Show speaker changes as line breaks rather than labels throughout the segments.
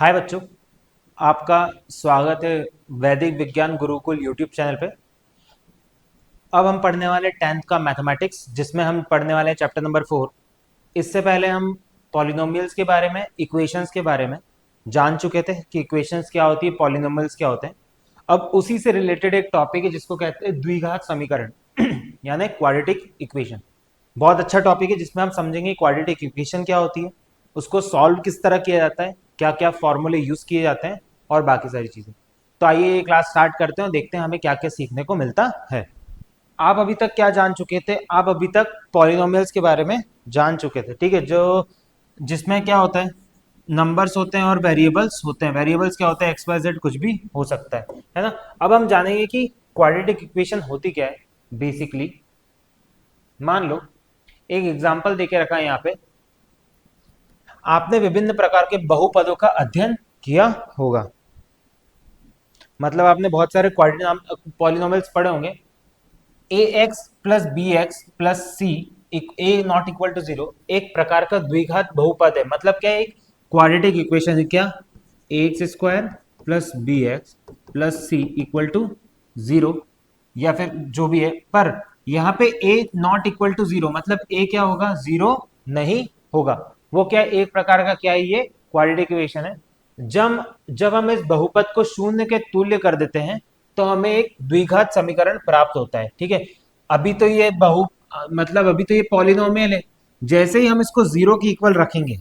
हाय बच्चों, आपका स्वागत है वैदिक विज्ञान गुरुकुल यूट्यूब चैनल पे। अब हम पढ़ने वाले 10th का मैथमेटिक्स, जिसमें हम पढ़ने वाले हैं चैप्टर नंबर 4। इससे पहले हम पॉलिनोमियल्स के बारे में, इक्वेशंस के बारे में जान चुके थे कि इक्वेशंस क्या होती है, पॉलिनोमियल्स क्या होते हैं। अब उसी से रिलेटेड एक टॉपिक है जिसको कहते हैं द्विघात समीकरण यानी क्वाड्रेटिक इक्वेशन। बहुत अच्छा टॉपिक है जिसमें हम समझेंगे क्वाड्रेटिक इक्वेशन क्या होती है, उसको सॉल्व किस तरह किया जाता है, क्या क्या फॉर्मूले यूज किए जाते हैं और बाकी सारी चीजें। तो आइए ये क्लास स्टार्ट करते हैं और देखते हैं हमें क्या क्या सीखने को मिलता है। आप अभी तक क्या जान चुके थे? आप अभी तक पॉलिनोमियल्स के बारे में जान चुके थे, ठीक है, जो जिसमें क्या होता है, नंबर्स होते हैं और वेरिएबल्स होते हैं। वेरिएबल्स क्या होते हैं? एक्स वाई जेड कुछ भी हो सकता है ना। अब हम जानेंगे कि क्वाड्रेटिक इक्वेशन होती क्या है बेसिकली। मान लो एक एग्जांपल देके रखा है यहाँ पे, आपने विभिन्न प्रकार के बहुपदों का अध्ययन किया होगा। मतलब आपने बहुत सारे पॉलिनोमियल्स पढ़े होंगे। A X plus B X plus C A not equal to zero एक प्रकार का द्विघात बहुपद है। मतलब क्या है? एक क्वाड्रेटिक इक्वेशन है। क्या? A X square plus B X plus C equal to zero, या फिर जो भी है। पर यहाँ पे A not equal to zero मतलब ए क्या होगा? जीरो नहीं होगा। वो क्या है? एक प्रकार का क्या है? ये क्वाड्रेटिक इक्वेशन है। जब जब हम इस बहुपद को शून्य के तुल्य कर देते हैं तो हमें एक द्विघात समीकरण प्राप्त होता है, ठीक है। अभी तो ये मतलब अभी तो ये पॉलिनोमियल है। जैसे ही हम इसको जीरो की इक्वल रखेंगे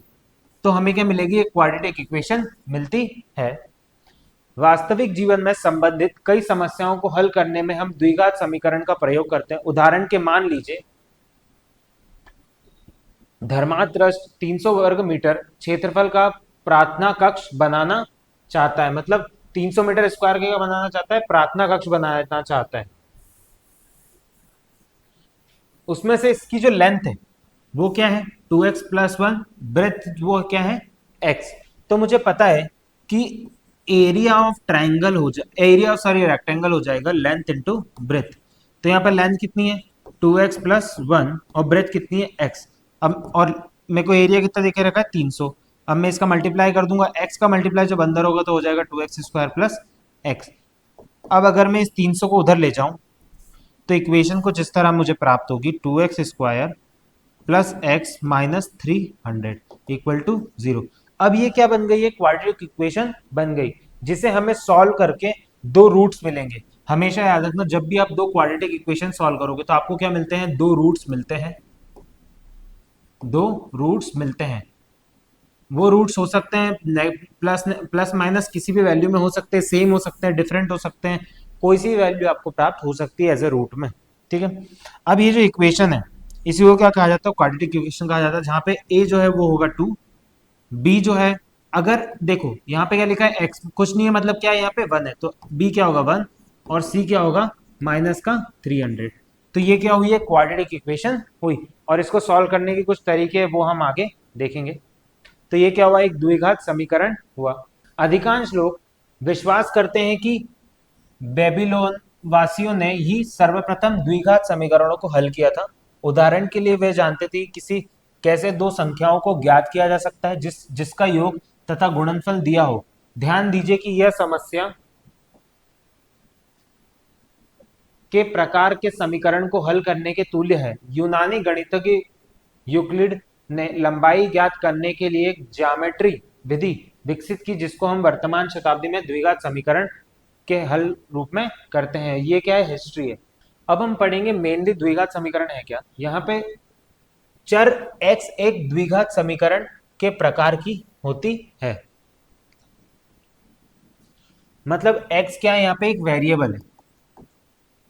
तो हमें क्या मिलेगी? एक क्वाड्रेटिक इक्वेशन मिलती है। वास्तविक जीवन में संबंधित कई समस्याओं को हल करने में हम द्विघात समीकरण का प्रयोग करते हैं। उदाहरण के मान लीजिए, धर्मात्रस्त 300 वर्ग मीटर क्षेत्रफल का प्रार्थना कक्ष बनाना चाहता है। मतलब 300 मीटर स्क्वायर का बनाना चाहता है, प्रार्थना कक्ष बनाना चाहता है। उसमें से इसकी जो लेंथ है वो क्या है? 2x plus one. ब्रेथ वो क्या है? x। तो मुझे पता है कि एरिया ऑफ ट्राइंगल हो जाए, एरिया ऑफ सॉरी रेक्टेंगल हो जाएगा लेंथ इंटू ब्रेथ। तो यहाँ पर लेंथ कितनी है? 2x प्लस वन, और ब्रेथ कितनी है? x। अब और मेरे को एरिया कितना देके रखा है? 300। अब मैं इसका मल्टीप्लाई कर दूंगा, x का मल्टीप्लाई जब अंदर होगा तो हो जाएगा 2x स्क्वायर प्लस x। अब अगर मैं इस 300 को उधर ले जाऊं तो इक्वेशन कुछ इस तरह मुझे प्राप्त होगी, 2x square plus x minus 300 equal to zero. अब ये क्या बन गई है? क्वाड्रेटिक इक्वेशन बन गई, जिसे हमें सॉल्व करके दो रूट्स मिलेंगे। हमेशा याद रखना, जब भी आप दो क्वाड्रेटिक इक्वेशन सॉल्व करोगे तो आपको क्या मिलते हैं? दो रूट्स मिलते हैं। दो रूट्स मिलते हैं। वो रूट्स हो सकते हैं प्लस प्लस माइनस किसी भी वैल्यू में हो सकते हैं, सेम हो सकते हैं, डिफरेंट हो सकते हैं। कोई सी वैल्यू आपको प्राप्त हो सकती है एज ए रूट में, ठीक है। अब ये जो इक्वेशन है इसी को क्या कहा जाता है? क्वाड्रेटिक इक्वेशन कहा जाता है, जहां पे ए जो है वो होगा 2, बी जो है, अगर देखो यहाँ पे क्या लिखा है? एक्स कुछ नहीं है, मतलब क्या है? यहाँ पे 1 है, तो बी क्या होगा? 1, और सी क्या होगा? माइनस का 300। तो ये क्या हुई है? क्वाड्रेटिक इक्वेशन हुई। और इसको सॉल्व करने के कुछ तरीके हैं, वो हम आगे देखेंगे। तो ये क्या हुआ? एक द्विघात समीकरण हुआ। अधिकांश लोग विश्वास करते हैं कि बेबीलोन वासियों ने ही सर्वप्रथम द्विघात समीकरणों को हल किया था। उदाहरण के लिए वे जानते थे कि किसी कैसे दो संख्याओं को ज्ञात किया जा सकता है जिसका योग तथा गुणनफल दिया हो। ध्यान दीजिए कि यह समस्या के प्रकार के समीकरण को हल करने के तुल्य है। यूनानी गणितज्ञ यूक्लिड ने लंबाई ज्ञात करने के लिए एक ज्यामिट्री विधि विकसित की, जिसको हम वर्तमान शताब्दी में द्विघात समीकरण के हल रूप में करते हैं। ये क्या है? हिस्ट्री है। अब हम पढ़ेंगे मेनली द्विघात समीकरण है क्या। यहाँ पे चर x एक द्विघात समीकरण के प्रकार की होती है। मतलब x क्या है? यहाँ पे एक वेरिएबल है।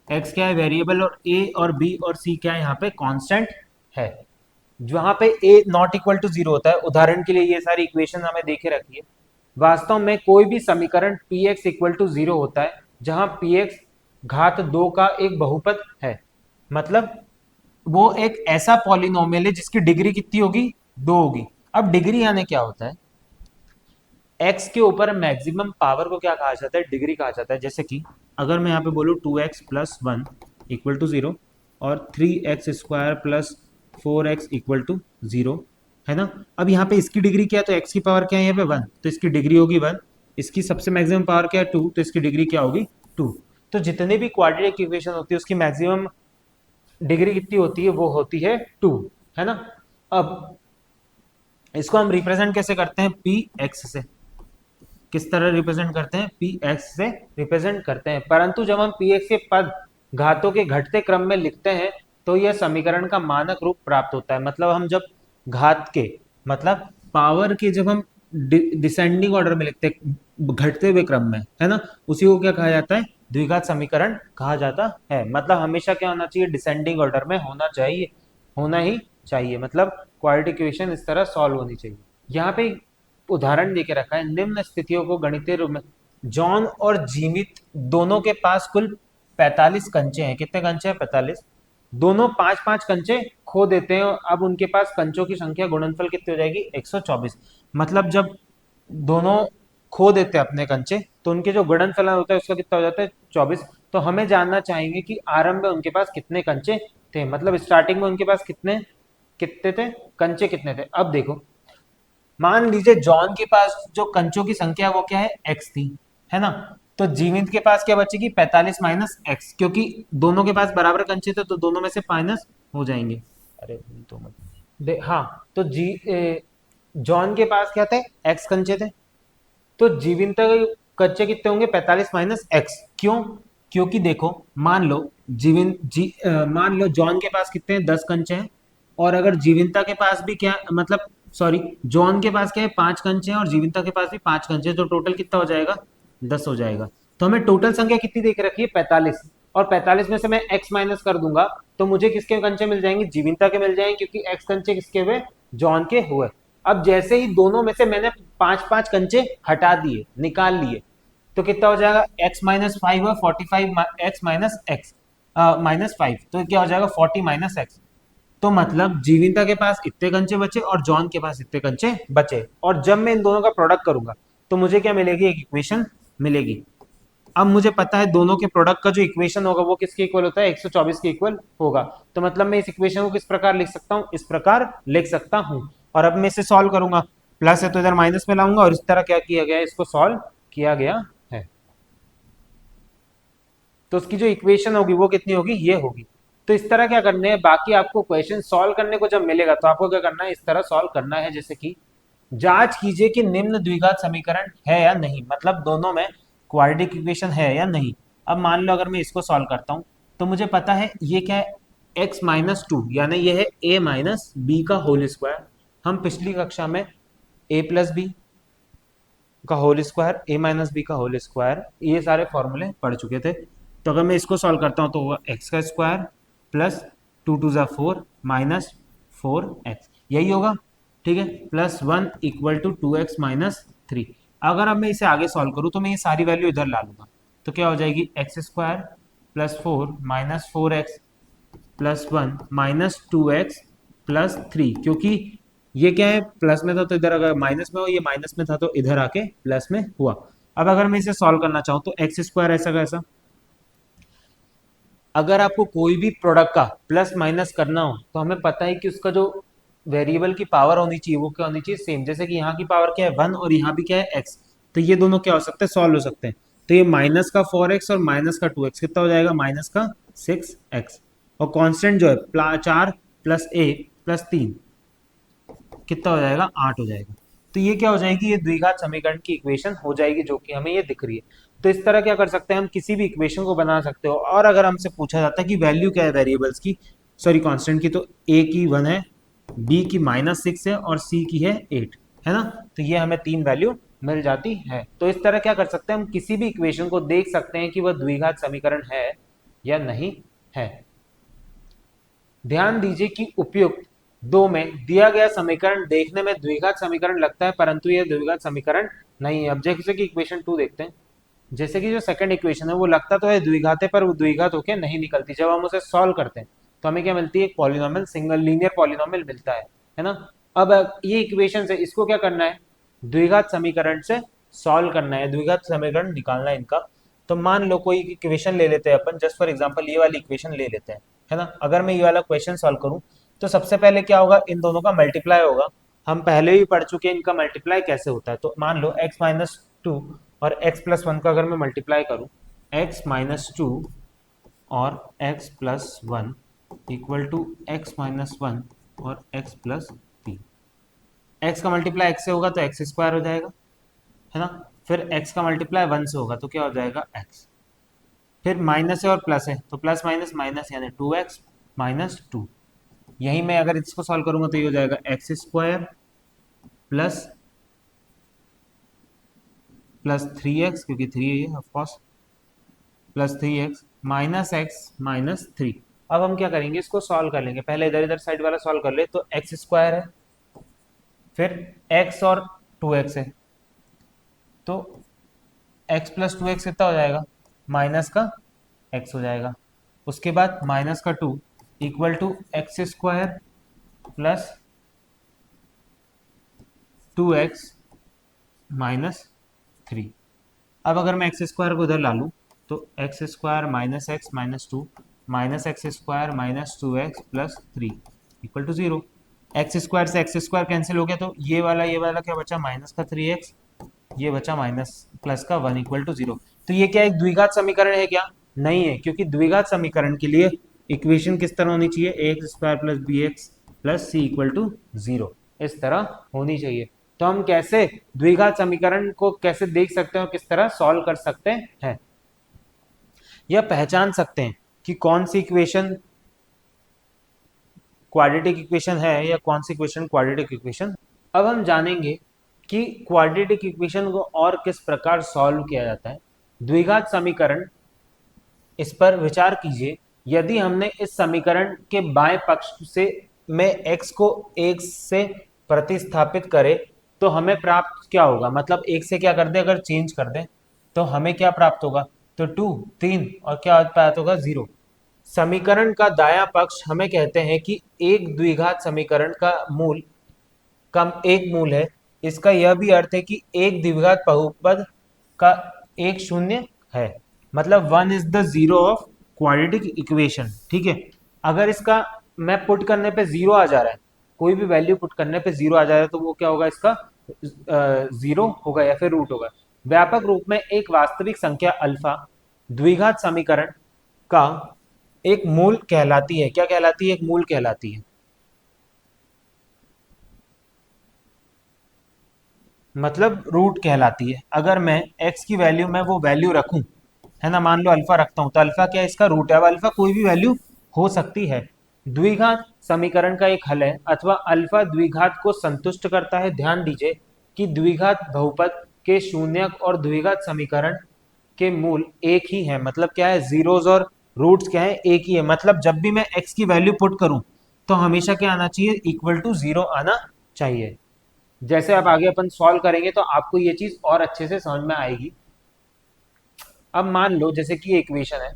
x क्या है? वेरिएबल। और a और b और c क्या है? यहाँ पे कांस्टेंट है। जहां पे a not equal to zero होता है, उदाहरण के लिए ये सारी इक्वेशन हमें देखे रखी है। वास्तव में कोई भी समीकरण px इक्वल टू जीरो होता है जहां px घात दो का एक बहुपद है। मतलब वो एक ऐसा पॉलिनोमियल है जिसकी डिग्री कितनी होगी? दो होगी। अब डिग्री यानी क्या होता है? x के ऊपर मैक्सिमम पावर को क्या कहा जाता है? डिग्री कहा जाता है। जैसे कि अगर मैं यहाँ पे बोलूँ 2x plus one equal to zero और 3x square plus 4x equal to zero, है ना। अब यहाँ पे इसकी डिग्री क्या है, तो एक्स की पावर क्या है यहाँ पे 1, तो इसकी डिग्री होगी 1। इसकी सबसे मैक्सिमम पावर क्या है 2, तो इसकी डिग्री क्या होगी 2। तो जितने भी क्वाड्रेटिक इक्वेशन होती है उसकी मैक्सिमम डिग्री कितनी होती है, वो होती है 2, है ना। अब इसको हम रिप्रेजेंट कैसे करते हैं, पी एक्स से। किस तरह रिप्रेजेंट करते हैं, पी एक्स से रिप्रेजेंट करते हैं। परंतु जब हम पी एक्स के पद घातों के घटते क्रम में लिखते हैं तो यह समीकरण का मानक रूप प्राप्त होता है। मतलब हम जब घात के, मतलब पावर के जब हम डिसेंडिंग ऑर्डर में लिखते हैं, घटते हुए क्रम में, है ना, उसी को क्या कहा जाता है, द्विघात समीकरण कहा जाता है। मतलब हमेशा क्या होना चाहिए, डिसेंडिंग ऑर्डर में होना चाहिए, होना ही चाहिए। मतलब क्वाड्रेटिक इक्वेशन इस तरह सॉल्व होनी चाहिए। यहाँ पे उदाहरण देके रखा है, निम्न स्थितियों को गणितीय रूप में, जॉन और जीवित दोनों के पास कुल 45 कंचे हैं। कितने कंचे हैं, 45। दोनों 5-5 कंचे खो देते हैं। अब उनके पास कंचों की संख्या गुणनफल कितनी हो जाएगी, 124। मतलब जब दोनों खो देते हैं अपने कंचे, तो उनके जो गुणनफल होता है उसका कितना हो जाता है, 24। तो हमें जानना चाहेंगे कि आरंभ में उनके पास कितने कंचे थे, मतलब स्टार्टिंग में उनके पास कितने कितने थे, कंचे कितने थे। अब देखो, मान लीजिए जॉन के पास जो कंचों की संख्या वो क्या है, एक्स थी, है ना। तो जीवित के पास क्या बचेगी, 45 माइनस एक्स, क्योंकि दोनों के पास बराबर कंचे थे तो दोनों में से माइनस हो जाएंगे। अरे तो मत हाँ, तो जॉन के पास क्या थे, एक्स कंचे थे। तो जीवित के कच्चे कितने होंगे, 45 माइनस एक्स। क्यों, क्योंकि देखो, मान लो मान लो जॉन के पास कितने हैं, 10 कंचे हैं। और अगर जीविंता के पास भी क्या, मतलब सॉरी, जॉन के पास क्या है, 5 कंचे हैं और जीविंता के पास भी 5 कंचे हैं, तो टोटल कितना हो जाएगा, 10 हो जाएगा। तो हमें टोटल संख्या कितनी देख रखी है, 45। और 45 में से मैं एक्स माइनस कर दूंगा तो मुझे किसके कंचे मिल जाएंगे, जीविंता के मिल जाएंगे, क्योंकि एक्स कंचे किसके हुए, जॉन के हुए। अब जैसे ही दोनों में से मैंने 5-5 कंचे हटा दिए, निकाल लिए, तो कितना हो जाएगा, x माइनस 5 है, 45 एक्स माइनस एक्स माइनस 5, तो क्या हो जाएगा 40 माइनस एक्स। तो मतलब जीविता के पास इतने कंचे बचे और जॉन के पास इतने कंचे बचे, और जब मैं इन दोनों का प्रोडक्ट करूंगा तो मुझे क्या मिलेगी, एक इक्वेशन मिलेगी। अब मुझे पता है दोनों के प्रोडक्ट का जो इक्वेशन होगा वो किसके इक्वल होता है, 124 के इक्वल होगा। तो मतलब मैं इस इक्वेशन को किस प्रकार लिख सकता हूँ, इस प्रकार लिख सकता हूँ। और अब मैं इसे सॉल्व करूंगा, प्लस है तो इधर माइनस में लाऊंगा, और इस तरह क्या किया गया है, इसको सॉल्व किया गया है। तो उसकी जो इक्वेशन होगी वो कितनी होगी, ये होगी। तो इस तरह क्या करने हैं, बाकी आपको क्वेश्चन सॉल्व करने को जब मिलेगा तो आपको क्या करना है, इस तरह सॉल्व करना है। जैसे कि जांच कीजिए कि निम्न द्विघात समीकरण है या नहीं, मतलब दोनों में क्वाड्रेटिक इक्वेशन है या नहीं। अब मान लो अगर मैं इसको सॉल्व करता हूं तो मुझे पता है ये क्या है, x माइनस 2, यानी ये है a माइनस बी का होल स्क्वायर। हम पिछली कक्षा में a प्लस बी का whole square, a minus b का होल स्क्वायर, ये सारे फॉर्मूले पढ़ चुके थे। तो अगर मैं इसको सॉल्व करता हूं तो होगा एक्स का स्क्वायर प्लस 2 2 ज़ा 4 माइनस 4x, यही होगा, ठीक है। Plus 1 equal to 2x minus 3। अगर अब मैं इसे आगे सॉल्व करूं तो मैं ये सारी वैल्यू इधर ला लूंगा, तो क्या हो जाएगी, x square plus 4 minus 4x plus 1 minus 2x plus 3, क्योंकि ये क्या है, प्लस में था तो इधर अगर माइनस में हो, ये माइनस में था तो इधर आके प्लस में हुआ। अब अगर मैं इसे सॉल्व करना चाहूं तो एक्स स्क्वायर ऐसा कैसा, अगर आपको कोई भी प्रोडक्ट का प्लस माइनस करना हो तो हमें पता है कि उसका जो वेरिएबल की पावर होनी चाहिए वो क्या होनी चाहिए, सेम। जैसे कि यहाँ की पावर क्या है 1 और यहाँ भी क्या है x, तो ये दोनों क्या हो सकते हैं, सॉल्व हो सकते हैं। तो ये माइनस का 4x और माइनस का 2x कितना हो जाएगा, माइनस का 6x। और कांस्टेंट जो है 4 प्लस 1 प्लस 3 कितना हो जाएगा, 8 हो जाएगा। तो ये क्या हो जाएगी, ये द्विघात समीकरण की इक्वेशन हो जाएगी, जो कि हमें ये दिख रही है। तो इस तरह क्या कर सकते हैं, हम किसी भी इक्वेशन को बना सकते हो। और अगर हमसे पूछा जाता है कि वैल्यू क्या है वेरिएबल्स की, सॉरी कांस्टेंट की, तो a की 1 है, b की -6 है और c की है 8, है ना। तो ये हमें 3 वैल्यू मिल जाती है। तो इस तरह क्या कर सकते हैं, हम किसी भी इक्वेशन को देख सकते हैं कि वह द्विघात समीकरण है या नहीं है। ध्यान दीजिए कि उपयुक्त दो में दिया गया समीकरण देखने में द्विघात समीकरण लगता है, परंतु यह द्विघात समीकरण नहीं है। अब जैसे कि इक्वेशन 2 देखते हैं, जैसे कि जो सेकंड इक्वेशन है वो लगता तो है द्विघात है, पर वो द्विघात होकर नहीं निकलती। जब हम उसे सॉल्व करते हैं तो हमें क्या मिलती है, एक पॉलिनोमियल, सिंगल लीनियर पॉलिनोमियल मिलता है ना। अब ये इक्वेशन से इसको क्या करना है, द्विघात समीकरण से सॉल्व करना है, द्विघात समीकरण निकालना है इनका। तो मान लो कोई इक्वेशन ले लेते हैं अपन, जस्ट फॉर एग्जांपल ये वाली इक्वेशन ले लेते हैं, है ना। अगर मैं ये वाला क्वेश्चन सॉल्व करूं तो सबसे पहले क्या होगा, इन दोनों का मल्टीप्लाई होगा, हम पहले भी पढ़ चुके हैं इनका मल्टीप्लाई कैसे होता है। तो मान लो x-2 और x+1 का अगर मैं मल्टीप्लाई करूं, x-2 और x+1 इक्वल टू x-1 और x+3। x का मल्टीप्लाई x से होगा तो x² हो जाएगा, है ना। फिर x का मल्टीप्लाई 1 से होगा तो क्या हो जाएगा x। फिर माइनस है और प्लस है तो प्लस माइनस माइनस यानी 2x-2। यही मैं अगर इसको सॉल्व करूंगा तो ये हो जाएगा x² प्लस 3x, क्योंकि 3 है of course, plus 3x minus x minus 3। अब हम क्या करेंगे, इसको सॉल्व कर लेंगे। पहले इधर इधर साइड वाला सॉल्व कर ले तो x² है, फिर x और 2x है तो x+2x कितना हो जाएगा, माइनस का x हो जाएगा। उसके बाद माइनस का 2 equal to x² plus 2x minus 3। अब अगर मैं x² को इधर ला लूँ तो x² minus x minus 2 minus x² minus 2x plus 3 equal to 0। x² से x² कैंसिल हो गया तो ये वाला क्या बचा, माइनस का 3x, ये बचा माइनस प्लस का 1 इक्वल टू 0। तो ये क्या एक द्विघात समीकरण है क्या, नहीं है, क्योंकि द्विघात समीकरण के लिए इक्वेशन किस तरह होनी चाहिए, ax² plus bx plus c equal to 0, इस तरह होनी चाहिए। तो हम कैसे द्विघात समीकरण को कैसे देख सकते हैं और किस तरह सॉल्व कर सकते हैं, यह पहचान सकते हैं कि कौन सी इक्वेशन क्वाड्रेटिक इक्वेशन है या कौन सी इक्वेशन क्वाड्रेटिक इक्वेशन। अब हम जानेंगे कि क्वाड्रेटिक इक्वेशन को और किस प्रकार सॉल्व किया जाता है। द्विघात समीकरण, इस पर विचार कीजिए। यदि हमने इस समीकरण के बाएं पक्ष से में x को 1 से प्रतिस्थापित करें तो हमें प्राप्त क्या होगा, मतलब 1 से क्या कर दे, अगर चेंज कर दे तो हमें क्या प्राप्त होगा, तो 2 3 और क्या प्राप्त होगा 0। समीकरण का दायां पक्ष हमें कहते हैं कि एक द्विघात समीकरण का मूल कम एक मूल है। इसका यह भी अर्थ है कि एक द्विघात बहुपद का एक शून्य है, मतलब 1 is the zero of quadratic equation. ठीक है, अगर इसका मैं पुट करने पे जीरो आ जा रहा है, कोई भी वैल्यू पुट करने पे जीरो आ जा रहा है तो वो क्या होगा, इसका जीरो होगा या फिर रूट होगा। व्यापक रूप में एक वास्तविक संख्या अल्फा द्विघात समीकरण का एक मूल कहलाती है। क्या कहलाती है, एक मूल कहलाती है, मतलब रूट कहलाती है। अगर मैं x की वैल्यू में वो वैल्यू रखूं, है ना, मान लो अल्फा रखता हूं तो अल्फा क्या है, इसका रूट है। अब अल्फा कोई भी वैल्यू हो सकती है। द्विघात समीकरण का एक हल है अथवा अल्फा द्विघात को संतुष्ट करता है। ध्यान दीजिए कि द्विघात बहुपद के शून्यक और द्विघात समीकरण के मूल एक ही है, मतलब क्या है, जीरोस और रूट्स क्या है, एक ही है। मतलब जब भी मैं x की वैल्यू पुट करूं तो हमेशा क्या आना चाहिए, इक्वल टू 0 आना चाहिए। जैसे आप आगे अपन सॉल्व करेंगे तो आपको ये चीज और अच्छे से समझ में आएगी। अब मान लो जैसे कि इक्वेशन है,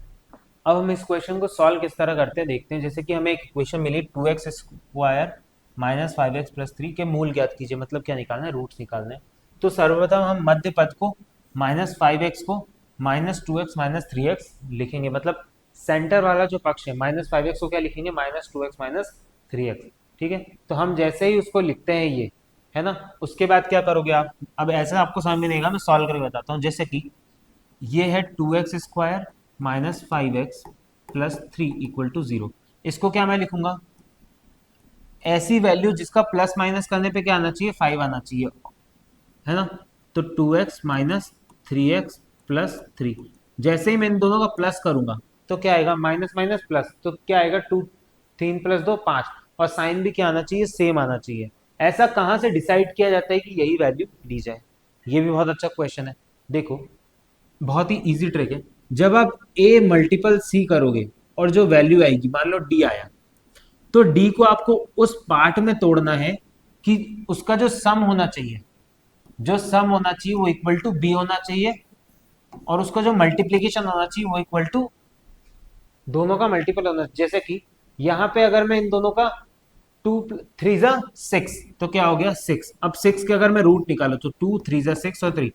अब हम इस क्वेश्चन को सॉल्व किस तरह करते हैं देखते हैं। जैसे कि हमें एक इक्वेशन मिली 2x² माइनस 5x प्लस 3 के मूल ज्ञात कीजिए, मतलब क्या निकालना है, रूट्स निकालना है। तो सर्वप्रथम हम मध्य पद को -5x को -2x माइनस 3x लिखेंगे, मतलब सेंटर वाला जो पक्ष है -5x को क्या लिखेंगे, -2x माइनस 3x। ठीक है, तो हम जैसे ही उसको लिखते हैं ये, है ना, उसके बाद क्या करोगे आप, अब ऐसा आपको समझ में नहीं आएगा, मैं सॉल्व करके बताता हूँ। जैसे कि ये है 2x² minus 5x plus 3 equal to 0। इसको क्या मैं लिखूंगा, ऐसी वैल्यू जिसका प्लस माइनस करने पे क्या आना चाहिए, 5 आना चाहिए, है ना। तो 2x माइनस 3x प्लस 3, जैसे ही मैं इन दोनों का प्लस करूंगा तो क्या आएगा, माइनस माइनस प्लस, तो क्या आएगा 2, 3 प्लस 2 5, और साइन भी क्या आना चाहिए, सेम आना चाहिए। ऐसा कहाँ से डिसाइड किया जाता है कि यही वैल्यू ली जाए, ये भी बहुत अच्छा क्वेश्चन है। देखो बहुत ही इजी ट्रिक है। जब आप a मल्टीपल c करोगे और जो वैल्यू आएगी, मान लो d आया, तो d को आपको उस पार्ट में तोड़ना है कि उसका जो सम होना चाहिए, जो सम होना चाहिए वो इक्वल टू b होना चाहिए, और उसका जो मल्टीप्लीकेशन होना चाहिए वो इक्वल टू दोनों का मल्टीपल होना चाहिए। जैसे कि यहाँ पे अगर मैं इन दोनों का 2 3 जा 6 तो क्या हो गया 6। अब 6 के अगर मैं रूट निकालू तो 2 3 जा 6 और 3,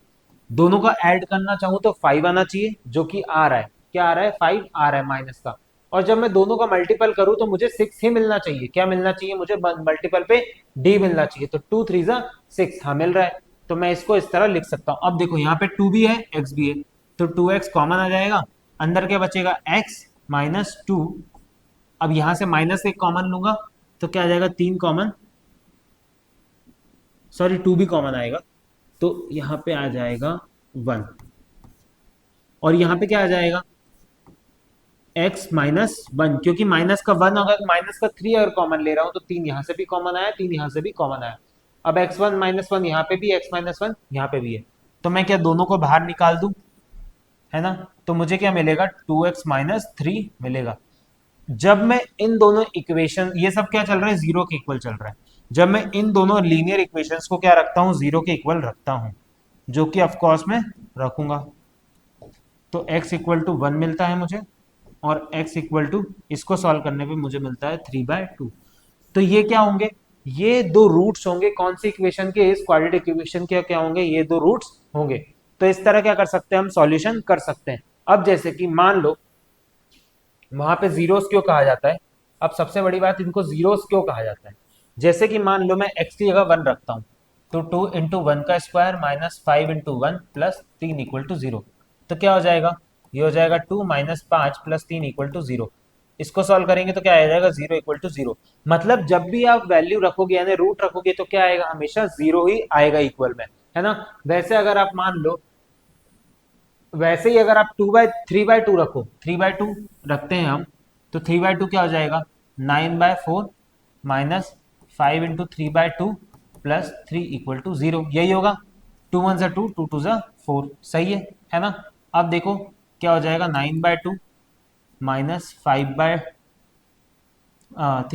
दोनों का ऐड करना चाहूं तो 5 आना चाहिए, जो कि आ रहा है, क्या आ रहा है, 5 आ रहा है माइनस का। और जब मैं दोनों का मल्टीपल करूं तो मुझे 6 ही मिलना चाहिए। क्या मिलना चाहिए मुझे मल्टीपल पे? डी मिलना चाहिए। तो 2 3 जा 6, हाँ मिल रहा है। तो मैं इसको इस तरह लिख सकता हूं। अब देखो यहाँ पे 2 भी है, x भी है, तो 2x कॉमन आ जाएगा। अंदर क्या बचेगा? x minus 2। अब यहां से माइनस एक कॉमन लूंगा तो क्या आ जाएगा? 3 कॉमन, सॉरी 2 भी कॉमन आएगा, तो यहाँ पे आ जाएगा 1। और यहाँ पे क्या आ जाएगा? x माइनस 1, क्योंकि माइनस का 1 अगर माइनस का 3 अगर कॉमन ले रहा हूं तो 3 यहाँ से भी कॉमन आया, 3 यहाँ से भी कॉमन आया। अब x1 माइनस 1 यहाँ पे भी, x माइनस 1 यहाँ पे भी है, तो मैं क्या दोनों को बाहर निकाल दूं, है ना? तो मुझे क्या मिलेगा? 2x माइनस 3 मिलेगा। जब मैं इन दोनों इक्वेशन, ये सब क्या चल रहा है? जीरो के इक्वल चल रहा है। जब मैं इन दोनों लीनियर इक्वेशंस को क्या रखता हूँ? जीरो के इक्वल रखता हूँ, जो कि ऑफकोर्स मैं रखूंगा। तो x इक्वल टू 1 मिलता है मुझे, और x इक्वल टू, इसको सॉल्व करने पे मुझे मिलता है 3/2। तो ये क्या होंगे? ये दो रूट्स होंगे कौन सी इक्वेशन के? इस क्वाड्रेटिक इक्वेशन के क्या होंगे? ये दो रूट्स होंगे। तो इस तरह क्या कर सकते हैं हम? सॉल्यूशन कर सकते हैं। अब जैसे कि मान लो वहां पे जीरोस क्यों कहा जाता है? अब सबसे बड़ी बात, इनको जीरोस क्यों कहा जाता है? जैसे कि मान लो मैं x की जगह 1 रखता हूं, तो 2 इंटू वन का square minus 5 into one plus 3 equal to 0। तो क्या हो जाएगा? ये हो जाएगा 2 माइनस 5 प्लस 3 इक्वल टू 0। इसको सॉल्व करेंगे तो क्या आ जाएगा? 0 इक्वल टू 0। मतलब जब भी आप वैल्यू रखोगे यानी रूट रखोगे तो क्या आएगा? हमेशा 0 ही आएगा इक्वल में, है ना? वैसे अगर आप मान लो, वैसे ही अगर आप 3/2 रखो, 3/2 रखते हैं हम, तो 3/2 क्या हो जाएगा? 9/4 minus 5 into 3/2 plus 3 equal to 0, यही होगा। 2 1 सा 2, 2 2 सा 4, सही है ना? अब देखो क्या हो जाएगा? 9/2 माइनस 3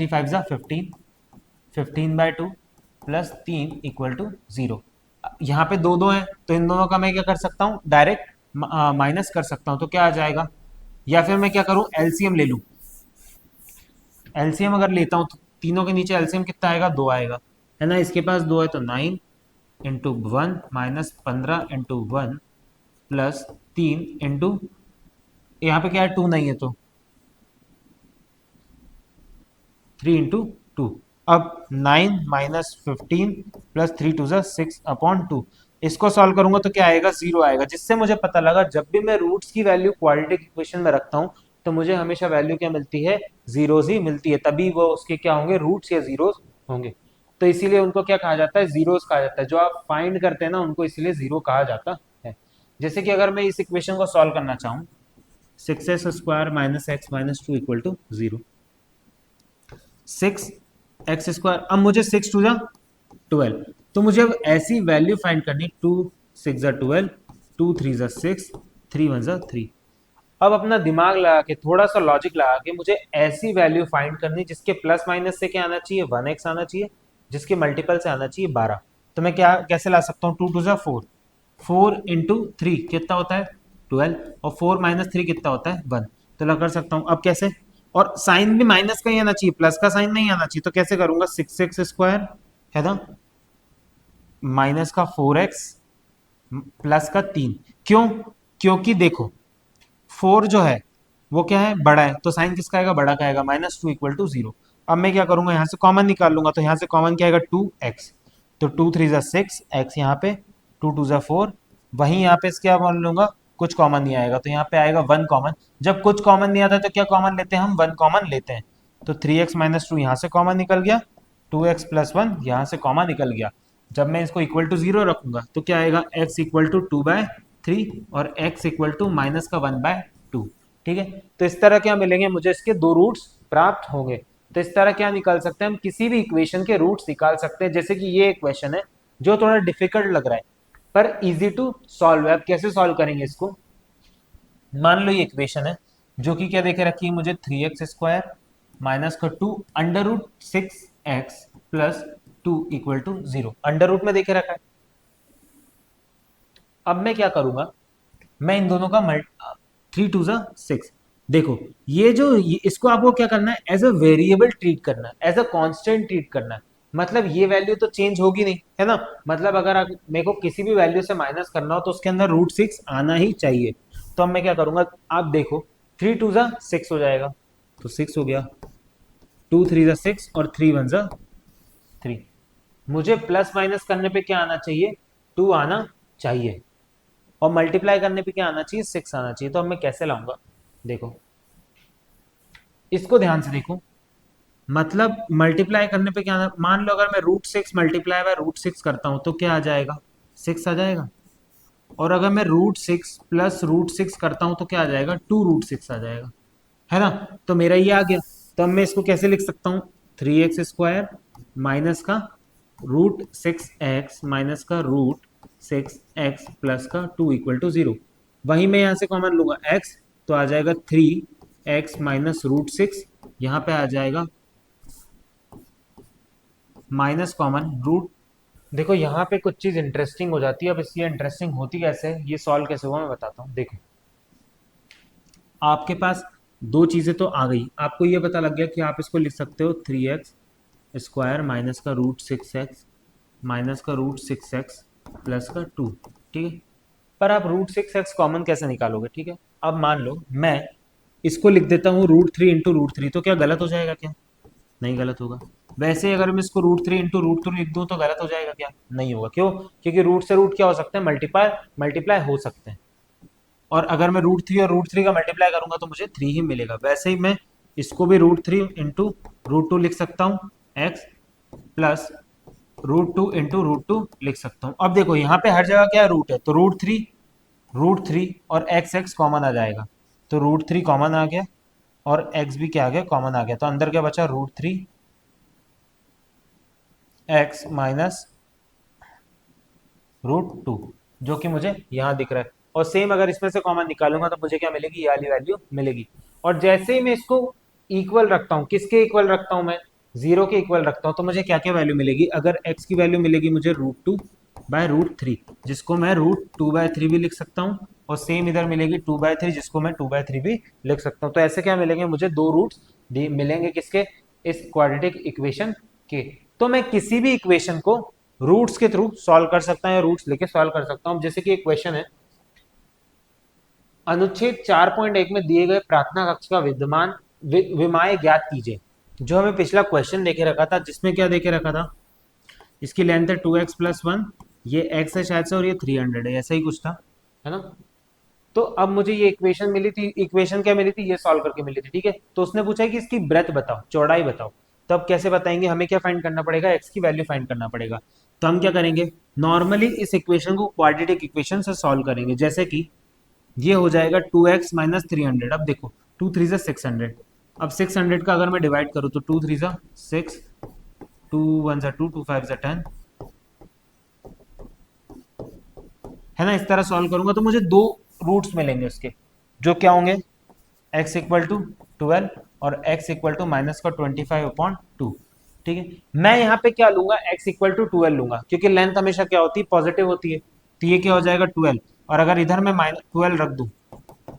5 सा 15, 15/2 प्लस 3 इक्वल टू 0। यहाँ पे दो दो है, तो इन दोनों का मैं क्या कर सकता हूँ? डायरेक्ट माइनस कर सकता हूँ। तो क्या आ जाएगा? या फिर मैं क्या करूँ? एलसीएम ले लूँ। एलसीएम अगर लेता हूँ तो तीनों के नीचे एलसीएम कितना आएगा? 2 आएगा, है ना? इसके पास 2 है तो 9 into 1 minus 15 into 1 plus 3 into, यहाँ पे क्या है? 2 नहीं है तो 3 इंटू 2। अब 9 माइनस 15 प्लस 3 2 ज़ा 6/2। इसको सॉल्व करूंगा तो क्या आएगा? 0 आएगा। जिससे मुझे पता लगा जब भी मैं रूट्स की वैल्यू क्वाड्रेटिक इक्वेशन में रखता हूँ तो मुझे हमेशा वैल्यू क्या मिलती है? जीरोस ही मिलती है। तभी वो उसके क्या होंगे? रूट्स या जीरोस होंगे। तो इसीलिए उनको क्या कहा जाता है? जीरोस कहा जाता है। जो आप फाइंड करते हैं ना उनको इसीलिए जीरो कहा जाता है। जैसे कि अगर मैं इस इक्वेशन को सॉल्व करना चाहूँ, 6x² minus x minus 2 equal to 0, 6x²। अब मुझे 6 2 जा 12, तो मुझे अब ऐसी वैल्यू फाइंड करनी, 2 6 जा 12, 2 3 जा 6, 3 1 जा 3। अब अपना दिमाग लगा के, थोड़ा सा लॉजिक लगा के मुझे ऐसी वैल्यू फाइंड करनी जिसके प्लस माइनस से क्या आना चाहिए? 1x आना चाहिए, जिसके मल्टीपल से आना चाहिए 12। तो मैं क्या कैसे ला सकता हूँ? 2 2 जा 4, 4 इंटू 3 कितना होता है? 12, और 4 माइनस 3 कितना होता है? 1। तो मैं कर सकता हूँ। अब कैसे? और साइन भी माइनस का ही आना चाहिए, प्लस का साइन नहीं आना चाहिए। तो कैसे करूंगा? 6x², है ना, माइनस का 4x प्लस का 3। क्यों? क्योंकि देखो 4 जो है वो क्या है? बड़ा है, तो साइन किसका आएगा? बड़ा का आएगा। -2 इक्वल टू 0। अब मैं क्या करूंगा? यहाँ से कॉमन निकाल लूंगा, तो यहाँ से कॉमन क्या आएगा? 2x। तो 2 3 जा 6, x यहाँ पे, 2 2 जा 4। वहीं यहाँ पे क्या मान लूंगा? कुछ कॉमन नहीं आएगा, तो यहाँ पे आएगा 1 कॉमन। जब कुछ कॉमन नहीं आता तो क्या कॉमन लेते हैं हम? 1 कॉमन लेते हैं। तो 3x माइनस 2 यहाँ से कॉमन निकल गया, 2x प्लस 1 यहाँ से कॉमन निकल गया। जब मैं इसको इक्वल टू 0 रखूंगा तो क्या आएगा? x इक्वल टू 2/3 और x इक्वल टू माइनस का 1/2। ठीक है? तो इस तरह क्या मिलेंगे मुझे? इसके दो रूट्स प्राप्त होंगे। तो इस तरह क्या निकाल सकते हैं हम? किसी भी इक्वेशन के रूट्स निकाल सकते हैं। जैसे कि ये इक्वेशन है जो थोड़ा डिफिकल्ट लग रहा है पर इजी टू सॉल्व है। अब कैसे सॉल्व करेंगे इसको? मान लो ये इक्वेशन है जो कि क्या देखे रखी है मुझे? 3x² माइनस का 2 under root 6x plus 2 equal to 0, under root में देखे रखा है। अब मैं क्या करूंगा? मैं इन दोनों का 3 2 जा 6। देखो इसको आपको क्या करना है? एज अ वेरिएबल ट्रीट करना है, एज अ कांस्टेंट ट्रीट करना है। मतलब ये वैल्यू तो चेंज होगी नहीं, है ना? मतलब अगर मेरे को किसी भी वैल्यू से माइनस करना हो तो उसके अंदर √6 आना ही चाहिए। तो अब मैं क्या करूंगा? आप देखो 3 2 जा 6 हो जाएगा, तो 6 हो गया, 2 3 ज़ा 6 और 3 1 ज़ा 3। मुझे प्लस माइनस करने पे क्या आना चाहिए, 2 आना चाहिए, और मल्टीप्लाई करने पे क्या आना चाहिए, 6 आना चाहिए। तो अब मैं कैसे लाऊंगा, देखो इसको ध्यान से देखो। मतलब मल्टीप्लाई करने पे क्या आना, मान लो अगर मैं √6 मल्टीप्लाई बाय √6 करता हूं तो क्या आ जाएगा, 6 आ जाएगा। और अगर मैं √6 प्लस √6 करता हूं तो क्या आ जाएगा, 2√6 आ जाएगा, है ना। तो मेरा ये आ गया। तो अब मैं इसको कैसे लिख सकता हूँ, 3x² माइनस का √6x माइनस का √6x प्लस का 2 इक्वल टू 0। वहीं मैं यहाँ से कॉमन लूंगा x, तो आ जाएगा 3x माइनस √6, यहाँ पे आ जाएगा माइनस कॉमन रूट। देखो यहाँ पे कुछ चीज़ इंटरेस्टिंग हो जाती है। अब इसलिए इंटरेस्टिंग होती कैसे है, ये सॉल्व कैसे हुआ मैं बताता हूँ। देखो आपके पास दो चीज़ें तो आ गई, आपको ये पता लग गया कि आप इसको लिख सकते हो 3x² माइनस का √6x माइनस का √6x प्लस का 2, ठीक है। पर आप √6x कॉमन कैसे निकालोगे, ठीक है। अब मान लो मैं इसको लिख देता हूँ √3 इंटू √3, तो क्या गलत हो जाएगा क्या, नहीं गलत होगा। वैसे अगर मैं इसको √3 इंटू √3 लिख दूँ तो गलत हो जाएगा क्या, नहीं होगा। क्यों, क्योंकि रूट से रूट क्या हो सकते हैं, मल्टीप्लाई मल्टीप्लाई हो सकते हैं। और अगर मैं √3 और √3 का मल्टीप्लाई करूंगा तो मुझे 3 ही मिलेगा। वैसे ही मैं इसको भी √3 इंटू √2 लिख सकता हूँ x प्लस √2 इंटू √2 लिख सकता हूँ। अब देखो यहाँ पे हर जगह क्या है, रूट है, तो √3 और x कॉमन आ जाएगा, तो √3 कॉमन आ गया और x भी क्या आ गया, कॉमन आ गया। तो अंदर क्या बचा, √3x माइनस √2, जो कि मुझे यहाँ दिख रहा है। और सेम अगर इसमें से कॉमन निकालूंगा तो मुझे क्या मिलेगी, ये वाली वैल्यू मिलेगी। और जैसे ही मैं इसको इक्वल रखता हूँ, किसके इक्वल रखता हूँ मैं, 0 के इक्वल रखता हूँ, तो मुझे क्या क्या वैल्यू मिलेगी। अगर x की वैल्यू मिलेगी मुझे √2/√3, जिसको मैं √2/3 भी लिख सकता हूँ, और सेम इधर मिलेगी 2/3, जिसको मैं 2/3 भी लिख सकता हूँ। तो ऐसे क्या मिलेंगे, मुझे दो रूट्स मिलेंगे, किसके, इस क्वाड्रेटिक इक्वेशन के। तो मैं किसी भी इक्वेशन को रूट्स के थ्रू सॉल्व कर सकता हूं या रूट्स लेके सॉल्व कर सकता हूं। जैसे कि एक क्वेश्चन है, अनुच्छेद 4.1 में दिए गए प्रार्थना कक्ष का विद्यमान विमाएं ज्ञात कीजिए। जो हमें पिछला क्वेश्चन देके रखा था, जिसमें क्या देके रखा था, इसकी लेंथ है 2x+1, ये x है शायद से, और ये 300 है, ऐसा ही कुछ था, है ना। तो अब मुझे ये इक्वेशन मिली थी, इक्वेशन क्या मिली थी, ये सॉल्व करके मिली थी, ठीक है। तो उसने पूछा है कि इसकी ब्रेथ बताओ, चौड़ाई बताओ। तो अब कैसे बताएंगे, हमें क्या फाइंड करना पड़ेगा, x की वैल्यू फाइंड करना पड़ेगा। तो हम क्या करेंगे, नॉर्मली इस इक्वेशन को क्वाड्रेटिक इक्वेशन से सॉल्व करेंगे। जैसे कि ये हो जाएगा 2x माइनस 300। अब देखो 2 3 ज़ा 600, अब 600 का अगर मैं डिवाइड करूँ तो 2 3 ज़ा 6, 2 1 ज़ा 2, 2 5 ज़ा 10, है ना। इस तरह सॉल्व करूंगा तो मुझे दो रूट्स मिलेंगे उसके, जो क्या होंगे, x इक्वल टू 12 और x इक्वल टू माइनस का 25/2, ठीक है। मैं यहाँ पे क्या लूंगा, x इक्वल टू 12 लूंगा, क्योंकि लेंथ हमेशा क्या होती है, पॉजिटिव होती है। तो ये क्या हो जाएगा 12, और अगर इधर मैं माइनस 12 रख दूं,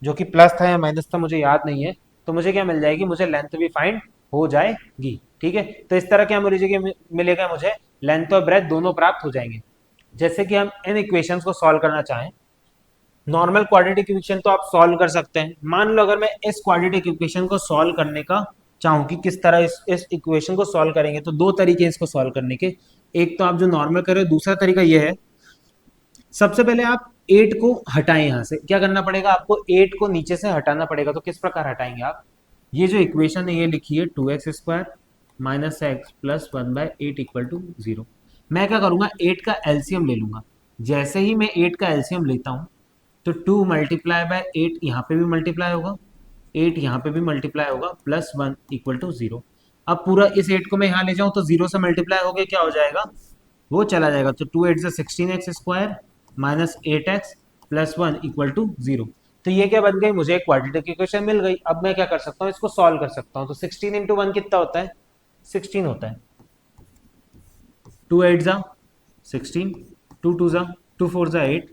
जो कि प्लस था या माइनस था मुझे याद नहीं है, तो मुझे क्या मिल जाएगी, मुझे लेंथ भी फाइंड हो जाएगी, ठीक है। तो इस तरह क्या मिलेगा, मुझे लेंथ और ब्रेथ दोनों प्राप्त हो जाएंगे। जैसे कि हम इन इक्वेशंस को सॉल्व करना चाहें, नॉर्मल क्वाड्रेटिक इक्वेशन तो आप सॉल्व कर सकते हैं। मान लो अगर मैं इस क्वाड्रेटिक इक्वेशन को सॉल्व करने का चाहूँ कि किस तरह इस इक्वेशन को सॉल्व करेंगे, तो दो तरीके हैं इसको सॉल्व करने के। एक तो आप जो नॉर्मल कर रहे हो, दूसरा तरीका ये है, सबसे पहले आप 8 को हटाएं। यहाँ से क्या करना पड़ेगा, आपको 8 को नीचे से हटाना पड़ेगा। तो किस प्रकार हटाएंगे आप, ये जो इक्वेशन है ये लिखिए 2x² minus x plus 1/8 equal to 0। मैं क्या करूंगा, 8 का एलसीएम ले लूंगा। जैसे ही मैं 8 का एलसीएम लेता हूं तो 2 मल्टीप्लाई बाय 8 यहाँ पे भी मल्टीप्लाई होगा, 8 यहाँ पे भी मल्टीप्लाई होगा, प्लस 1 इक्वल टू 0। अब पूरा इस 8 को मैं यहाँ ले जाऊँ तो 0 से मल्टीप्लाई हो गया, क्या हो जाएगा, वो चला जाएगा। तो 2 8 16x² minus 8x plus 1 equal to 0। तो ये क्या बन गई, मुझे एक क्वाड्रेटिक इक्वेशन मिल गई। अब मैं क्या कर सकता हूँ, इसको सॉल्व कर सकता हूँ। तो 16 इंटू 1 कितना होता है, 16 होता है। 2 8 ज़ा 16, 2 2 ज़ा 2 4 ज़ा 8,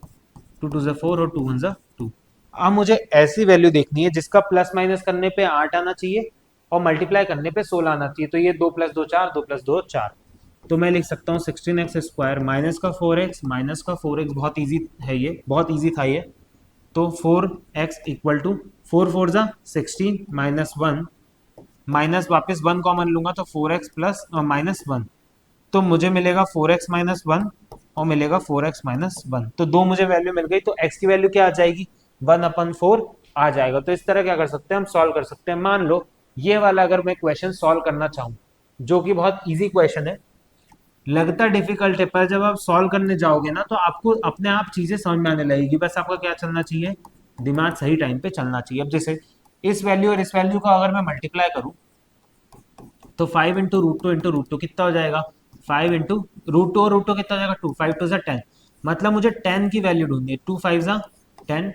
2 2 ज़ा 4 और 2 1 ज़ा 2। अब मुझे ऐसी वैल्यू देखनी है जिसका प्लस माइनस करने पे 8 आना चाहिए और मल्टीप्लाई करने पे 16 आना चाहिए। तो ये 2 + 2 4, 2 + 2 4। तो मैं लिख सकता हूँ 16x² माइनस का 4x माइनस का 4x, बहुत ईजी है ये, बहुत ईजी था ये। तो 4x इक्वल टू 4 4 ज़ा 16 माइनस 1 माइनस वापस 1 कॉमन लूंगा तो 4x प्लस माइनस 1, तो मुझे मिलेगा 4x माइनस 1 और मिलेगा 4x माइनस 1, तो दो मुझे वैल्यू मिल गई। तो x की वैल्यू क्या आ जाएगी, 1/4 आ जाएगा। तो इस तरह क्या कर सकते हैं हम, सॉल्व कर सकते हैं। मान लो ये वाला अगर मैं क्वेश्चन सॉल्व करना चाहूँ, जो कि बहुत इजी क्वेश्चन है, लगता डिफिकल्ट है, पर जब आप सॉल्व करने जाओगे ना तो आपको अपने आप चीजें समझ में आने लगेगी। बस आपका क्या चलना चाहिए, दिमाग सही टाइम पे चलना चाहिए। अब जैसे इस वैल्यू और इस वैल्यू का अगर मैं मल्टीप्लाई करूं, तो 5 into root two into root two कितना हो जाएगा, 5 इंटू रूट टू, और रूट टू कितना हो जाएगा 2, 5 टू 10, मतलब मुझे 10 की वैल्यू ढूंढनी है। 2 5 जा 10,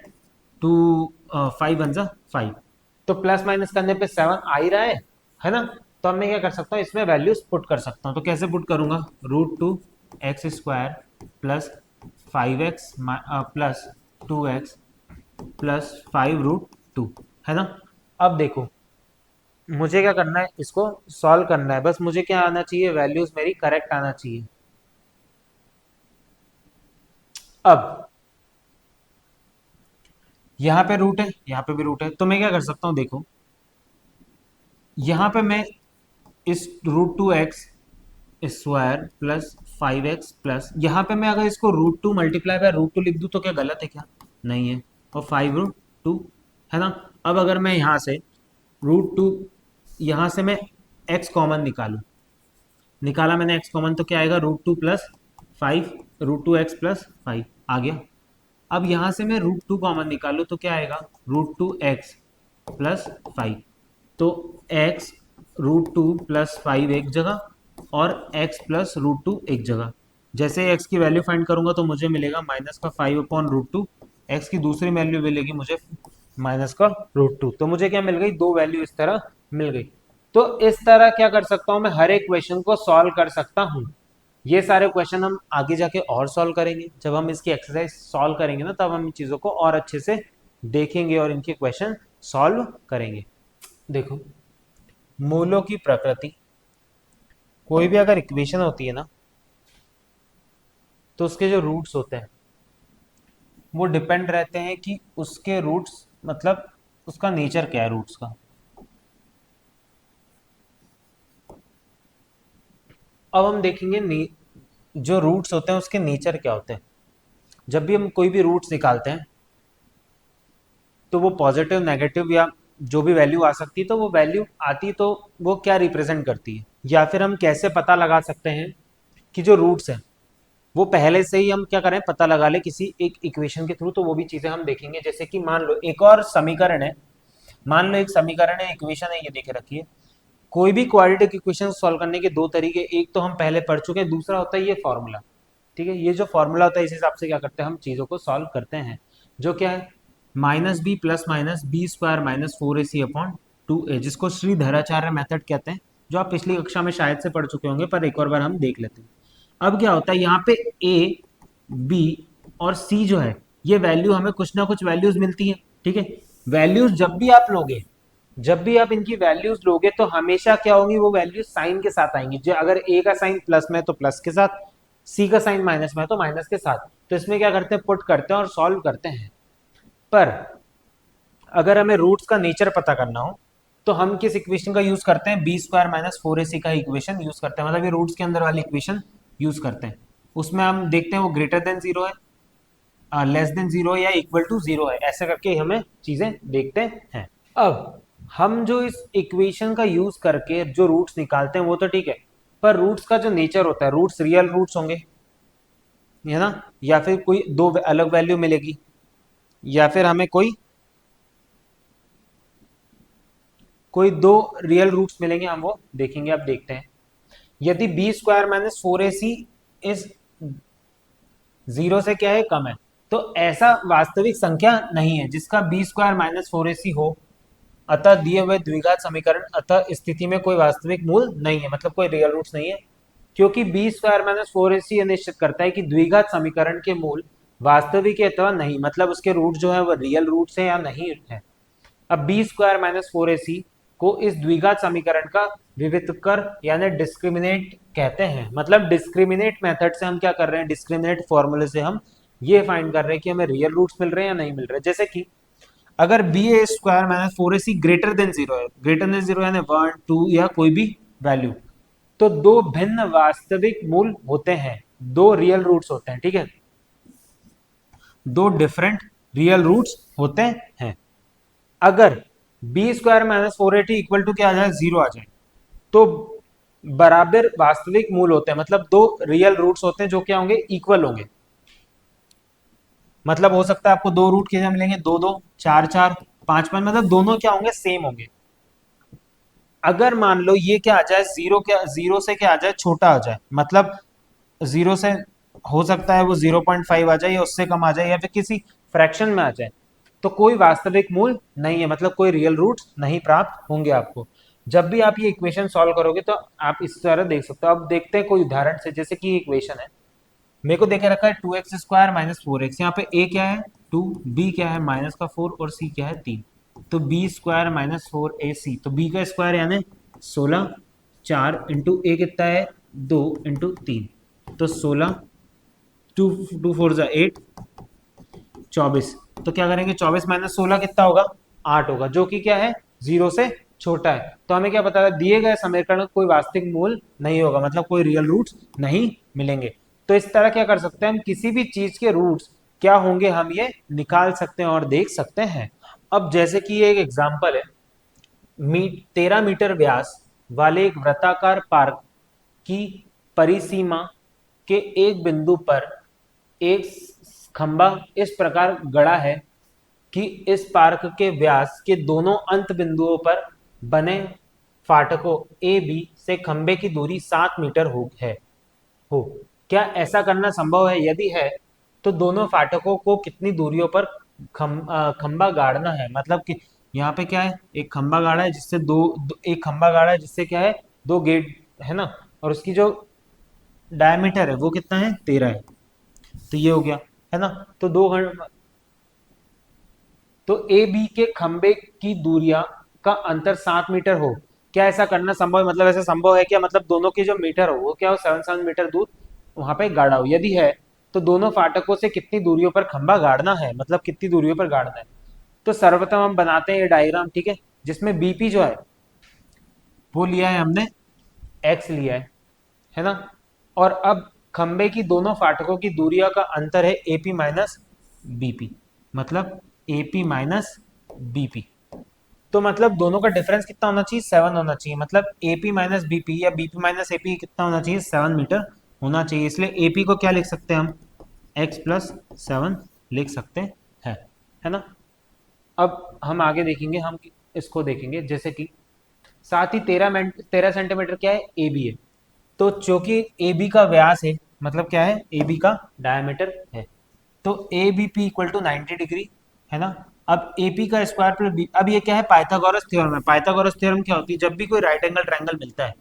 2 5 1 जा 5, तो प्लस माइनस करने पे 7 आ ही रहा है ना। तो अब मैं क्या कर सकता हूँ, इसमें वैल्यूज पुट कर सकता हूँ। तो कैसे पुट करूंगा, root two x square plus 5x plus 2x plus 5√2, है ना। अब देखो मुझे क्या करना है, इसको सॉल्व करना है, बस मुझे क्या आना चाहिए, वैल्यूज मेरी करेक्ट आना चाहिए। अब यहाँ पे रूट है, यहाँ पे भी रूट है, तो मैं क्या कर सकता हूँ, देखो यहाँ पे मैं इस root two x square plus 5x प्लस, यहाँ पे मैं अगर इसको root two multiply by root two लिख दूँ तो क्या गलत है क्या, नहीं है, और 5√2, है ना। अब अगर मैं यहाँ से रूट टू, यहाँ से मैं x कॉमन निकालूं, निकाला मैंने x कॉमन, तो क्या आएगा, root two plus 5, root two x plus 5 आ गया। अब यहाँ से मैं रूट टू कॉमन निकालूं तो क्या आएगा, रूट टू एक्स प्लस 5, तो x रूट टू प्लस 5 एक जगह और x प्लस रूट टू एक जगह। जैसे x की वैल्यू फाइंड करूंगा तो मुझे मिलेगा माइनस का 5/√2, x की दूसरी वैल्यू मिलेगी मुझे माइनस का √2। तो मुझे क्या मिल गई, दो वैल्यू इस तरह मिल गई। तो इस तरह क्या कर सकता हूं, मैं हर एक क्वेश्चन को सॉल्व कर सकता हूं। ये सारे क्वेश्चन हम आगे जाके और सॉल्व करेंगे, जब हम इसकी एक्सरसाइज सॉल्व करेंगे ना, तब हम इन चीजों को और अच्छे से देखेंगे और इनके क्वेश्चन सॉल्व करेंगे। देखो मूलों की प्रकृति, कोई भी अगर इक्वेशन होती है ना, तो उसके जो रूट्स होते हैं वो डिपेंड रहते हैं कि उसके रूट्स, मतलब उसका नेचर क्या है रूट्स का। अब हम देखेंगे जो रूट्स होते हैं उसके नेचर क्या होते हैं। जब भी हम कोई भी रूट्स निकालते हैं तो वो पॉजिटिव नेगेटिव या जो भी वैल्यू आ सकती है, तो वो वैल्यू आती तो वो क्या रिप्रेजेंट करती है, या फिर हम कैसे पता लगा सकते हैं कि जो रूट्स हैं वो पहले से ही हम क्या करें, पता लगा ले किसी एक इक्वेशन के थ्रू। तो वो भी चीजें हम देखेंगे। जैसे कि मान लो एक और समीकरण है, मान लो एक समीकरण है, इक्वेशन है, ये देखे रखिए। कोई भी क्वाड्रेटिक इक्वेशन सॉल्व करने के दो तरीके, एक तो हम पहले पढ़ चुके हैं, दूसरा होता है ये फॉर्मूला। ठीक है, ये जो फॉर्मूला होता है इस हिसाब से क्या करते हैं हम चीजों को सॉल्व करते हैं, जो क्या है, minus b plus minus b square minus 4ac/2a, जिसको श्रीधराचार्य मेथड कहते हैं, जो आप पिछली कक्षा में शायद से पढ़ चुके होंगे, पर एक और बार हम देख लेते हैं। अब क्या होता है, यहाँ पे ए, बी और सी जो है, ये वैल्यू हमें कुछ ना कुछ वैल्यूज मिलती है। ठीक है, वैल्यूज जब भी आप लोगे, जब भी आप इनकी वैल्यूज लोगे तो हमेशा क्या होंगी, वो वैल्यूज साइन के साथ आएंगी। जो अगर ए का साइन प्लस में तो प्लस के साथ, सी का साइन माइनस में तो माइनस के साथ। तो इसमें क्या करते हैं, पुट करते हैं और सॉल्व करते हैं। पर अगर हमें रूट्स का नेचर पता करना हो तो हम किस इक्वेशन का यूज करते हैं, बी स्क्वायर माइनस 4ac का इक्वेशन यूज करते हैं, मतलब ये रूट्स के अंदर वाली इक्वेशन यूज करते हैं। उसमें हम देखते हैं वो ग्रेटर देन जीरो है, लेस देन जीरो या इक्वल टू जीरो है, ऐसे करके हमें चीजें देखते हैं। अब हम जो इस इक्वेशन का यूज करके जो रूट्स निकालते हैं वो तो ठीक है, पर रूट्स का जो नेचर होता है, रूट्स रियल रूट्स होंगे, है ना, या फिर कोई दो अलग वैल्यू मिलेगी, या फिर हमें कोई कोई दो रियल रूट्स मिलेंगे, हम वो देखेंगे। अब देखते हैं, यदि बी स्क्वायर माइनस 4ac इस जीरो से क्या है, कम है, तो ऐसा वास्तविक संख्या नहीं है जिसका बी स्क्वायर माइनस 4ac हो, अतः दिए हुए द्विघात समीकरण, अतः स्थिति में कोई वास्तविक मूल नहीं है, मतलब कोई रियल रूट्स नहीं है। क्योंकि बी स्क्वायर माइनस 4ac यह निश्चित करता है कि द्विघात समीकरण के मूल वास्तविक है अथवा नहीं, मतलब उसके रूट जो है वो रियल रूट्स है या नहीं है। अब बी स्क्वायर माइनस 4ac को इस द्विघात समीकरण का विवितकर यानी डिस्क्रिमिनेट कहते हैं। मतलब डिस्क्रिमिनेट मेथड से हम क्या कर रहे हैं, डिस्क्रिमिनेट फॉर्मूले से हम ये फाइंड कर रहे हैं कि हमें रियल रूट्स मिल रहे हैं या नहीं मिल रहे। जैसे कि अगर बी ए स्क्वायर माइनस फोर ए सी ग्रेटर देन जीरो है, ग्रेटर देन जीरो यानी वन टू या कोई भी वैल्यू, तो दो भिन्न वास्तविक मूल होते हैं, दो रियल रूट्स होते हैं, ठीक है, दो डिफरेंट रियल रूट्स होते हैं। अगर b square minus four a t equal to क्या आ जाए, जीरो आ जाए, तो बराबर वास्तविक मूल होते हैं, मतलब दो रियल रूट्स होते हैं जो क्या होंगे, इक्वल होंगे। मतलब हो सकता है आपको दो रूट कितने मिलेंगे, दो दो, चार चार, पांच पांच, मतलब दोनों क्या होंगे, सेम होंगे। अगर मान लो ये क्या आ जाए, जीरो, क्या जीरो से क्या आ जाए, छोटा आ जाए, मतलब जीरो से हो सकता है वो 0.5 आ जाए या उससे कम आ जाए या फिर किसी फ्रैक्शन में आ जाए, तो कोई वास्तविक मूल नहीं है, मतलब कोई रियल रूट नहीं प्राप्त होंगे आपको। जब भी आप ये इक्वेशन सॉल्व करोगे तो आप इस तरह देख सकते हो। अब देखते हैं कोई उदाहरण से, जैसे कि इक्वेशन है, मेरे को देखे रखा है 2x² माइनस फोर एक्स, यहाँ पे a क्या है 2, b क्या है माइनस का 4 और c क्या है 3। तो बी स्क्वायर माइनस फोर ए सी, तो b का स्क्वायर यानी 16, 4 इंटू a कितना है 2 इंटू 3, तो 16, टू टू फोर जा 8, 24। तो क्या करेंगे, 24 माइनस 16 कितना होगा, 8 होगा, जो कि क्या है, जीरो से छोटा है। तो हमें क्या पता है, दिए गए समीकरण में कोई वास्तविक मूल नहीं होगा, मतलब कोई रियल रूट्स नहीं मिलेंगे। तो इस तरह क्या कर सकते हैं हम, किसी भी चीज के रूट्स क्या होंगे हम ये निकाल सकते हैं और देख सकते हैं। अब जैसे कि ये एक एग्जाम्पल है, 13 मीटर व्यास वाले एक वृत्ताकार पार्क की परिसीमा के एक बिंदु पर एक खंभा इस प्रकार गड़ा है कि इस पार्क के व्यास के दोनों अंत बिंदुओं पर बने फाटकों ए बी से खंभे की दूरी 7 मीटर हो। क्या ऐसा करना संभव है, यदि है तो दोनों फाटकों को कितनी दूरियों पर खंभा गाड़ना है, मतलब कि यहाँ पे क्या है, एक खंभा गाड़ा है जिससे एक खंभा गाड़ा है जिससे क्या है, दो गेट है ना, और उसकी जो डायमीटर है वो कितना है, 13 है। तो ये हो गया, है ना। तो तो ए बी के खंबे की दूरियां का अंतर 7 मीटर हो। क्या ऐसा करना संभव है, मतलब ऐसा संभव है क्या, मतलब दोनों की जो मीटर हो वो क्या हो, 7 7 मीटर दूर वहां पे गाड़ा हो। यदि है तो दोनों फाटकों से कितनी दूरियों पर खंबा गाड़ना है, मतलब कितनी दूरियों पर गाड़ना है। तो सर्वप्रथम हम बनाते हैं ये डायग्राम, ठीक है, जिसमें बीपी जो है वो लिया है हमने, एक्स लिया है ना। और अब खंबे की दोनों फाटकों की दूरियों का अंतर है एपी माइनस बीपी, मतलब एपी माइनस बीपी। तो मतलब दोनों का डिफरेंस कितना होना चाहिए, 7 होना चाहिए, मतलब एपी माइनस बीपी या बीपी माइनस एपी कितना होना चाहिए, 7 मीटर होना चाहिए। इसलिए एपी को क्या लिख सकते हैं हम, x+7 लिख सकते हैं, है ना। अब हम आगे देखेंगे, हम इसको देखेंगे, जैसे कि साथ ही 13 सेंटीमीटर क्या है, ए बी है। तो चूंकि ए बी का व्यास है, मतलब क्या है, ए बी का डायमीटर है, तो A B P equal to 90 degree, है ना। अब ए पी का स्क्वायर प्लस बी, अब ये क्या है, पाइथागोरस थ्योरम है। पाइथागोरस थ्योरम क्या होती है, जब भी कोई राइट एंगल ट्रायंगल मिलता है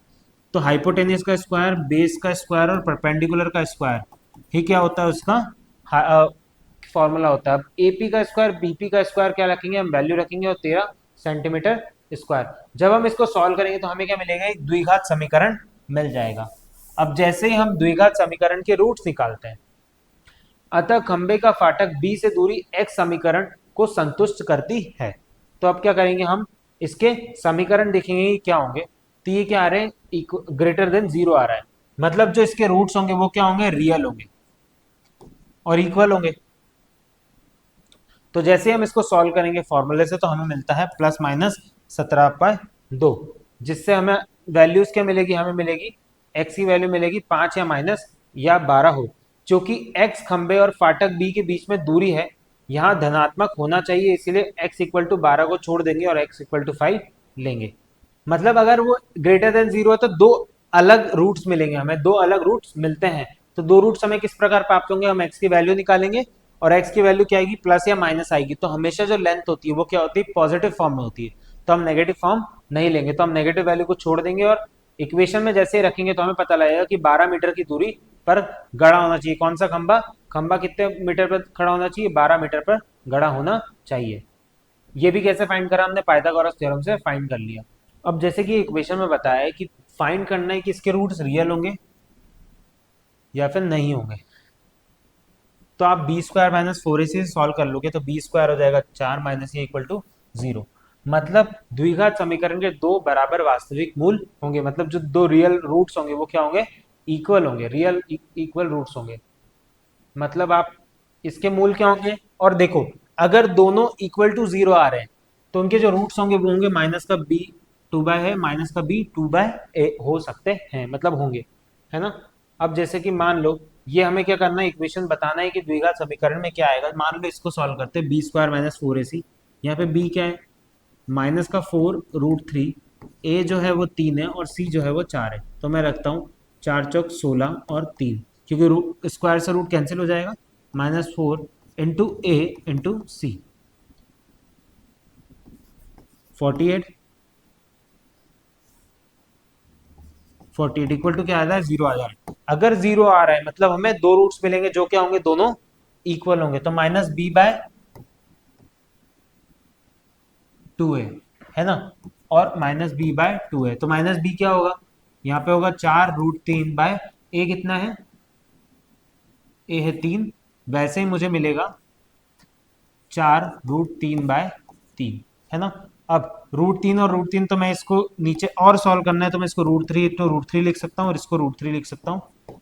तो हाइपोटेनियस का स्क्वायर, बेस का स्क्वायर और परपेंडिकुलर का स्क्वायर ही क्या होता है, उसका फॉर्मूला होता है। अब एपी का स्क्वायर बीपी का स्क्वायर क्या रखेंगे, हम वैल्यू रखेंगे, और 13 सेंटीमीटर स्क्वायर। जब हम इसको सॉल्व करेंगे तो हमें क्या मिलेगा, एक द्विघात समीकरण मिल जाएगा। अब जैसे ही हम द्विघात समीकरण के रूट्स निकालते हैं, अतः खंबे का फाटक बी से दूरी एक्स समीकरण को संतुष्ट करती है। तो अब क्या करेंगे, हम इसके समीकरण देखेंगे कि क्या होंगे। तो ये क्या आ रहे हैं, ग्रेटर देन जीरो आ रहा है, मतलब जो इसके रूट्स होंगे वो क्या होंगे, रियल होंगे और इक्वल होंगे। तो जैसे हम इसको सॉल्व करेंगे फॉर्मूले से, तो हमें मिलता है +(-17/2), जिससे हमें वैल्यूज क्या मिलेगी, हमें मिलेगी x की वैल्यू मिलेगी 5 या माइनस या 12 हो। क्योंकि x खंबे और फाटक b के बीच में दूरी है, यहाँ धनात्मक होना चाहिए, इसीलिए x इक्वल टू 12 को छोड़ देंगे और x इक्वल टू 5 लेंगे। मतलब अगर वो ग्रेटर देन जीरो है तो दो अलग रूट्स मिलेंगे, हमें दो अलग रूट्स मिलते हैं। तो दो रूट्स हमें किस प्रकार प्राप्त होंगे, हम x की वैल्यू निकालेंगे और x की वैल्यू क्या आएगी, प्लस या माइनस आएगी। तो हमेशा जो लेंथ होती है वो क्या होती है, पॉजिटिव फॉर्म में होती है, तो हम नेगेटिव फॉर्म नहीं लेंगे, तो हम नेगेटिव वैल्यू को छोड़ देंगे और इक्वेशन में जैसे ही रखेंगे तो हमें पता लगेगा कि 12 मीटर की दूरी पर गड़ा होना चाहिए। कौन सा खंबा, खंबा कितने मीटर पर खड़ा होना चाहिए, 12 मीटर पर गड़ा होना चाहिए। ये भी कैसे फाइंड करा, हमने पाइथागोरस थ्योरम से फाइंड कर लिया। अब जैसे कि इक्वेशन में बताया है कि फाइंड करना है कि इसके रूट्स रियल होंगे या फिर नहीं होंगे। तो आप बी स्क्वायर माइनस फोर ए सी सॉल्व कर लोगे तो बी स्क्वायर हो जाएगा 4 माइनस ए इक्वल टू 0। मतलब द्विघात समीकरण के दो बराबर वास्तविक मूल होंगे, मतलब जो दो रियल रूट्स होंगे वो क्या होंगे, इक्वल होंगे, रियल इक्वल रूट्स होंगे। मतलब आप इसके मूल क्या होंगे, और देखो अगर दोनों इक्वल टू 0 आ रहे हैं तो उनके जो रूट्स होंगे वो होंगे माइनस का बी 2 बाय है, माइनस का बी 2 बाय ए हो सकते हैं, मतलब होंगे, है ना। अब जैसे कि मान लो ये हमें क्या करना है, इक्वेशन बताना है कि द्विघात समीकरण में क्या आएगा। मान लो इसको सॉल्व करते हैं, बी स्क्वायर माइनस फोर ए सी, यहाँ पे बी क्या है, माइनस का 4√3, ए जो है वो 3 है और सी जो है वो 4 है। तो मैं रखता हूँ 4 चौक 16 और 3, क्योंकि स्क्वायर से रूट कैंसिल हो जाएगा, -4 into A into C, 48, 48 equal to क्या आ रहा है, 0 आ जा रहा है। अगर 0 आ रहा है मतलब हमें दो रूट्स मिलेंगे जो क्या होंगे, दोनों इक्वल होंगे, तो -b/2a है ना, और -b/2a, तो -b क्या होगा, यहाँ पे होगा 4√3 बाय ए कितना है, ए है 3, वैसे ही मुझे मिलेगा 4√3/3, है ना। अब √3 और √3 तो मैं इसको नीचे और सॉल्व करना है तो मैं इसको √3 इंटू √3 लिख सकता हूँ और इसको √3 लिख सकता हूँ।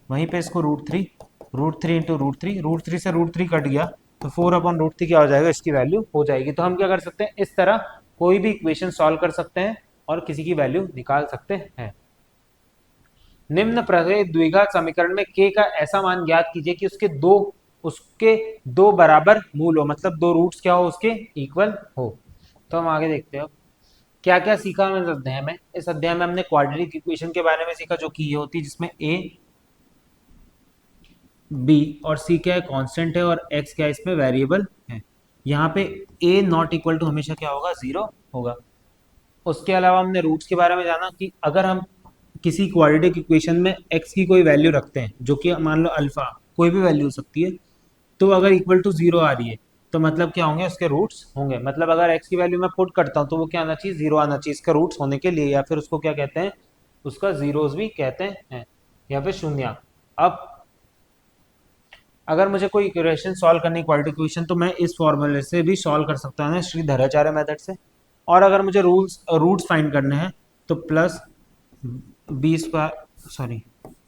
वहीं पे इसको √3 इंटू √3 से √3 कट गया तो 4/√3 क्या हो जाएगा, इसकी वैल्यू हो जाएगी। तो हम क्या कर सकते हैं, इस तरह कोई भी इक्वेशन सॉल्व कर सकते हैं और किसी की वैल्यू निकाल सकते हैं। निम्न प्रकार द्विघात समीकरण में k का ऐसा मान ज्ञात कीजिए कि उसके दो बराबर मूल हो, मतलब दो रूट्स क्या हो, उसके इक्वल हो। तो हम आगे देखते हैं क्या क्या सीखा हमने इस अध्याय में। इस अध्याय में हमने क्वाड्रेटिक इक्वेशन के बारे में सीखा, जो कि ये होती है जिसमें a b और c क्या है, कांस्टेंट है, और x क्या है, इसमें वेरिएबल है। यहाँ पे a नॉट इक्वल टू हमेशा क्या होगा, 0 होगा। उसके अलावा हमने रूट्स के बारे में जाना कि अगर हम किसी क्वाड्रेटिक इक्वेशन में x की कोई वैल्यू रखते हैं, जो कि मान लो अल्फा, कोई भी वैल्यू हो सकती है, तो अगर इक्वल टू 0 आ रही है तो मतलब क्या होंगे, उसके रूट्स होंगे। मतलब अगर x की वैल्यू मैं पुट करता हूँ तो वो क्या आना चाहिए, 0 आना चाहिए इसका रूट्स होने के लिए, या फिर उसको क्या कहते हैं, उसका जीरोस भी कहते हैं, या फिर शून्य। अब अगर मुझे कोई इक्वेशन सॉल्व करनी है, क्वाड्रेटिक इक्वेशन, तो मैं इस फॉर्मूले से भी सॉल्व कर सकता हूँ ना, श्रीधराचार्य मेथड से। और अगर मुझे रूट्स फाइंड करने हैं तो plus B square, sorry,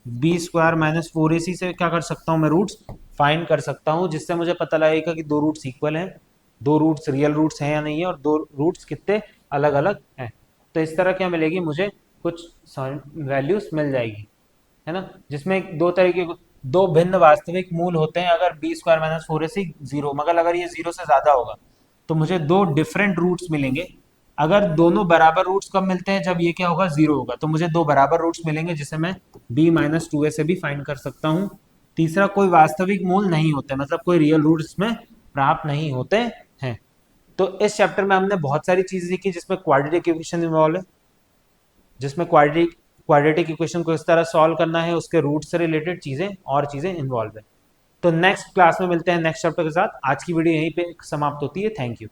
B square minus 4ac से क्या कर सकता हूँ, मैं रूट्स फाइंड कर सकता हूँ, जिससे मुझे पता लगेगा कि दो रूट्स इक्वल हैं, दो रूट्स रियल रूट्स हैं या नहीं है, और दो रूट्स कितने अलग अलग हैं। तो इस तरह क्या मिलेगी, मुझे कुछ वैल्यूज मिल जाएगी, है ना, जिसमें दो तरीके दो भिन्न वास्तविक मूल होते हैं। अगर बी स्क्वायर माइनस 4ac 0, मगर अगर ये 0 से ज्यादा होगा तो मुझे दो डिफरेंट रूट्स मिलेंगे। अगर दोनों बराबर रूट्स कब मिलते हैं, जब ये क्या होगा, 0 होगा, तो मुझे दो बराबर रूट्स मिलेंगे जिसे मैं b-2a से भी फाइंड कर सकता हूँ। तीसरा, कोई वास्तविक मूल नहीं होते, मतलब कोई रियल रूट इसमें प्राप्त नहीं होते हैं। तो इस चैप्टर में हमने बहुत सारी चीजें सीखी, जिसमें क्वाड्रेटिक इक्वेशन इन्वॉल्व है, जिसमें क्वाड्रेटिक इक्वेशन को इस तरह सॉल्व करना है, उसके रूट से रिलेटेड चीजें और चीजें इन्वॉल्व है। तो नेक्स्ट क्लास में मिलते हैं नेक्स्ट चैप्टर के साथ। आज की वीडियो यहीं पे समाप्त होती है। Thank you.